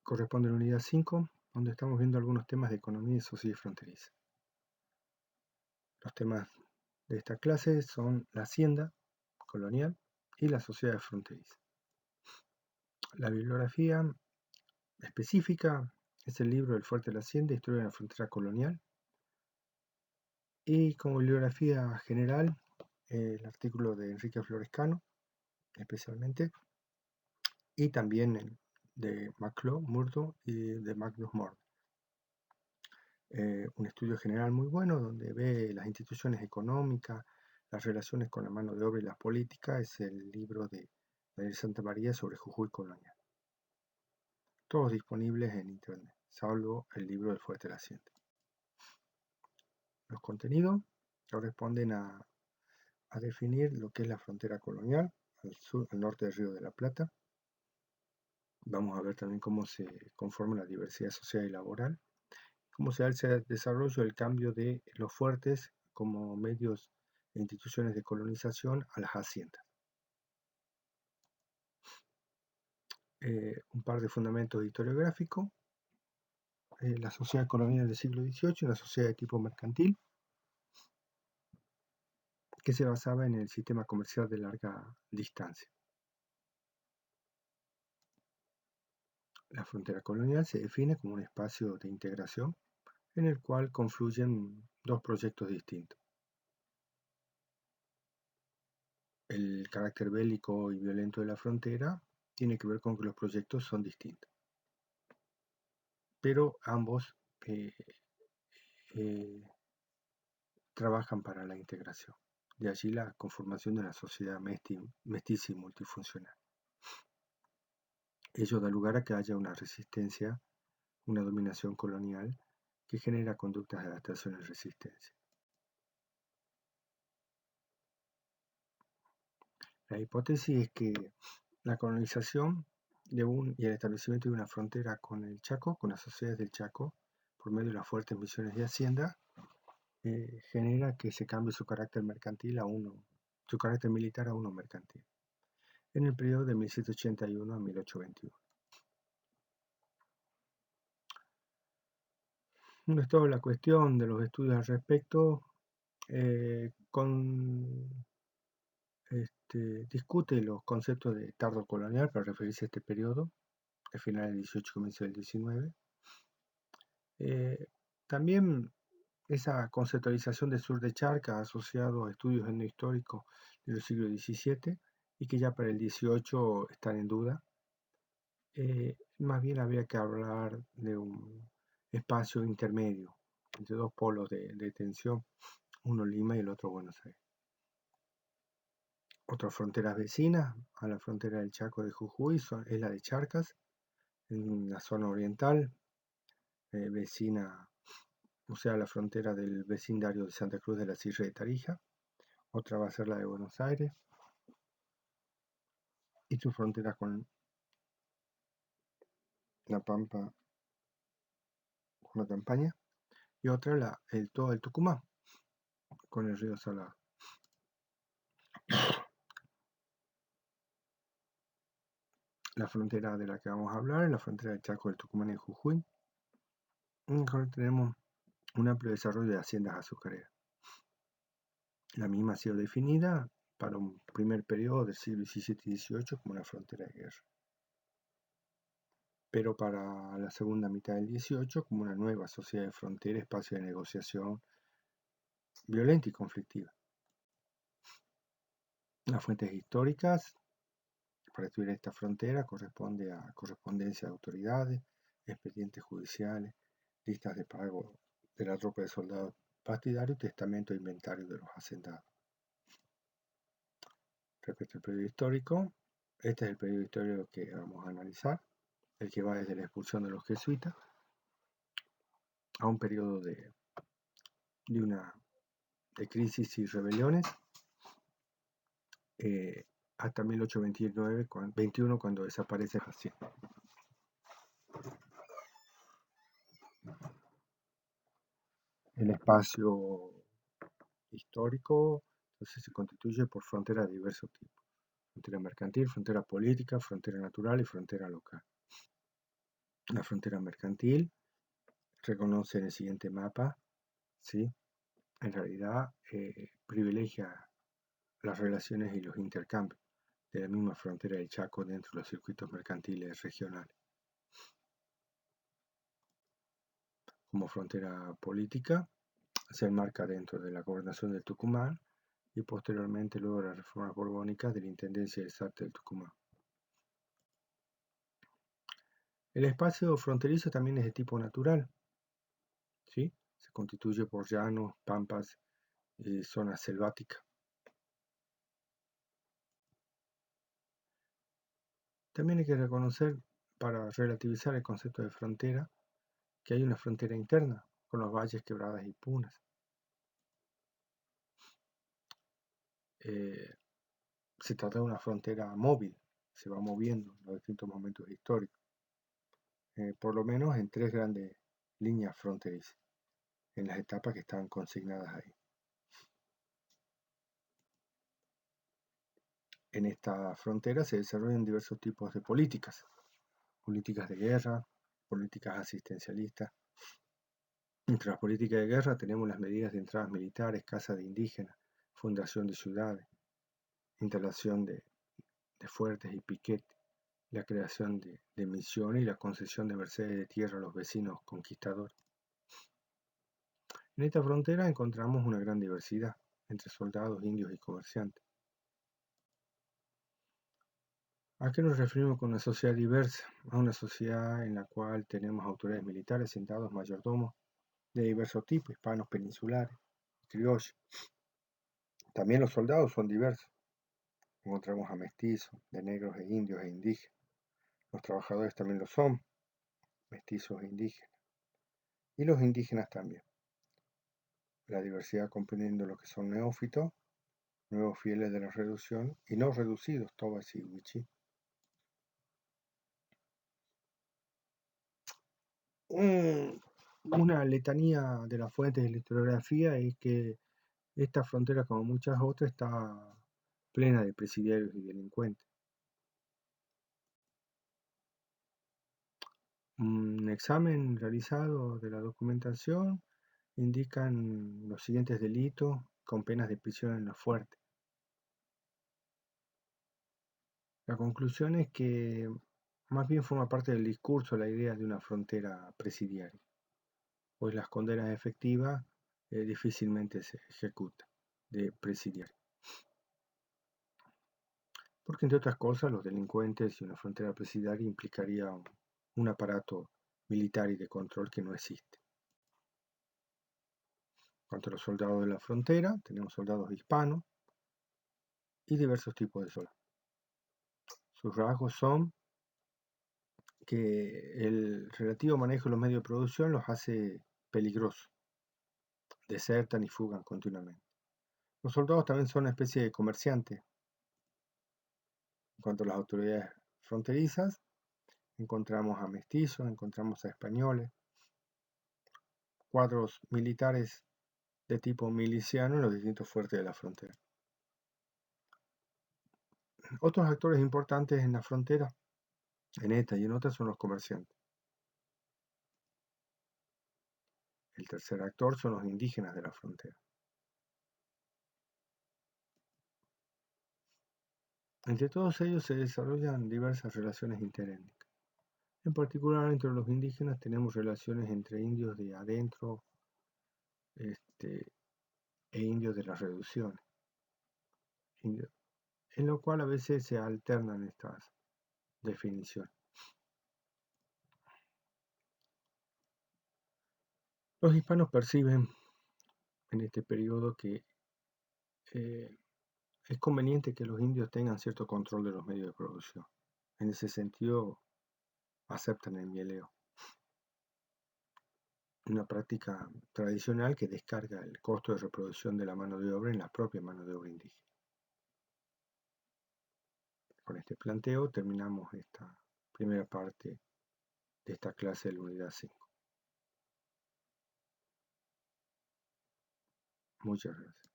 corresponde a la unidad 5, donde estamos viendo algunos temas de economía y sociedad fronteriza. Los temas de esta clase son la hacienda colonial y la sociedad fronteriza. La bibliografía específica es el libro El Fuerte de la Hacienda, Historia de la Frontera Colonial, y como bibliografía general, el artículo de Enrique Florescano, especialmente, y también de McClough, Murdo y de Magnus Mord. Un estudio general muy bueno donde ve las instituciones económicas, las relaciones con la mano de obra y las políticas, es el libro de Daniel Santamaría sobre Jujuy colonial. Todos disponibles en internet, salvo el libro del Fuerte de la Hacienda. Los contenidos corresponden a definir lo que es la frontera colonial al norte del Río de la Plata. Vamos a ver también cómo se conforma la diversidad social y laboral, cómo se hace el desarrollo del cambio de los fuertes como medios e instituciones de colonización a las haciendas. Un par de fundamentos historiográficos, la sociedad colonial del siglo XVIII, una sociedad de tipo mercantil, que se basaba en el sistema comercial de larga distancia. La frontera colonial se define como un espacio de integración en el cual confluyen dos proyectos distintos. El carácter bélico y violento de la frontera tiene que ver con que los proyectos son distintos, pero ambos trabajan para la integración. De allí la conformación de una sociedad mestiza y multifuncional. Ello da lugar a que haya una resistencia, una dominación colonial que genera conductas de adaptación y resistencia. La hipótesis es que la colonización y el establecimiento de una frontera con el Chaco, con las sociedades del Chaco, por medio de las fuertes misiones de hacienda, genera que se cambie su carácter mercantil su carácter militar a uno mercantil, en el periodo de 1781 a 1821. No es toda la cuestión de los estudios al respecto, discute los conceptos de tardo colonial para referirse a este periodo, al final del 18 y comienzo del 19. También esa conceptualización del sur de Charcas asociado a estudios etnohistóricos del siglo XVII y que ya para el XVIII están en duda. Más bien habría que hablar de un espacio intermedio entre dos polos de tensión, uno Lima y el otro Buenos Aires. Otras fronteras vecinas a la frontera del Chaco de Jujuy es la de Charcas, en la zona oriental, vecina, o sea, la frontera del vecindario de Santa Cruz de la Sierra de Tarija. Otra va a ser la de Buenos Aires y su frontera con la Pampa, con la Campaña, y otra todo el Tucumán con el río Salado. La frontera de la que vamos a hablar es la frontera del Chaco, del Tucumán y Jujuy. Ahora tenemos un amplio desarrollo de haciendas azucareras. La misma ha sido definida para un primer periodo del siglo XVII y XVIII como una frontera de guerra, pero para la segunda mitad del XVIII como una nueva sociedad de frontera, espacio de negociación violenta y conflictiva. Las fuentes históricas para estudiar esta frontera corresponde a correspondencia de autoridades, expedientes judiciales, listas de pago de la tropa de soldados partidarios y testamento e inventario de los hacendados. Respecto al periodo histórico, este es el periodo histórico que vamos a analizar, el que va desde la expulsión de los jesuitas a un periodo de crisis y rebeliones, hasta 1821 cuando desaparece la hacienda. El espacio histórico entonces se constituye por fronteras de diversos tipos: frontera mercantil, frontera política, frontera natural y frontera local. La frontera mercantil reconoce en el siguiente mapa, ¿sí? En realidad privilegia las relaciones y los intercambios de la misma frontera del Chaco dentro de los circuitos mercantiles regionales. Como frontera política, se enmarca dentro de la gobernación del Tucumán y posteriormente, luego de la reforma borbónica, de la Intendencia del Salto del Tucumán. El espacio fronterizo también es de tipo natural, ¿sí? Se constituye por llanos, pampas y zonas selváticas. También hay que reconocer, para relativizar el concepto de frontera, que hay una frontera interna con los valles, quebradas y punas. Se trata de una frontera móvil, se va moviendo en los distintos momentos históricos, por lo menos en 3 grandes líneas fronterizas, en las etapas que están consignadas ahí. En esta frontera se desarrollan diversos tipos de políticas de guerra, políticas asistencialistas. Entre las políticas de guerra tenemos las medidas de entradas militares, casas de indígenas, fundación de ciudades, instalación de fuertes y piquetes, la creación de misiones y la concesión de mercedes de tierra a los vecinos conquistadores. En esta frontera encontramos una gran diversidad entre soldados, indios y comerciantes. ¿A qué nos referimos con una sociedad diversa? A una sociedad en la cual tenemos autoridades militares, sentados, mayordomos de diversos tipos, hispanos, peninsulares, criollos. También los soldados son diversos. Encontramos a mestizos, de negros e indios e indígenas. Los trabajadores también lo son, mestizos e indígenas. Y los indígenas también. La diversidad comprendiendo lo que son neófitos, nuevos fieles de la reducción y no reducidos, tobas y wichí. Una letanía de las fuentes de la historiografía es que esta frontera, como muchas otras, está plena de presidiarios y delincuentes. Un examen realizado de la documentación indican los siguientes delitos con penas de prisión en la fuerte. La conclusión es que más bien forma parte del discurso la idea de una frontera presidiaria, pues las condenas efectivas difícilmente se ejecutan de presidiario. Porque entre otras cosas los delincuentes y una frontera presidiaria implicaría un aparato militar y de control que no existe. En cuanto a los soldados de la frontera, tenemos soldados hispanos y diversos tipos de soldados. Sus rasgos son que el relativo manejo de los medios de producción los hace peligrosos, desertan y fugan continuamente. Los soldados también son una especie de comerciantes. En cuanto a las autoridades fronterizas, encontramos a mestizos, encontramos a españoles, cuadros militares de tipo miliciano en los distintos fuertes de la frontera. Otros actores importantes en la frontera, en esta y en otras, son los comerciantes. El tercer actor son los indígenas de la frontera. Entre todos ellos se desarrollan diversas relaciones interétnicas. En particular, entre los indígenas tenemos relaciones entre indios de adentro e indios de las reducciones, en lo cual a veces se alternan estas definiciones. Los hispanos perciben en este periodo que es conveniente que los indios tengan cierto control de los medios de producción. En ese sentido, aceptan el mieleo, una práctica tradicional que descarga el costo de reproducción de la mano de obra en la propia mano de obra indígena. Con este planteo terminamos esta primera parte de esta clase de la unidad 5. Muchas gracias.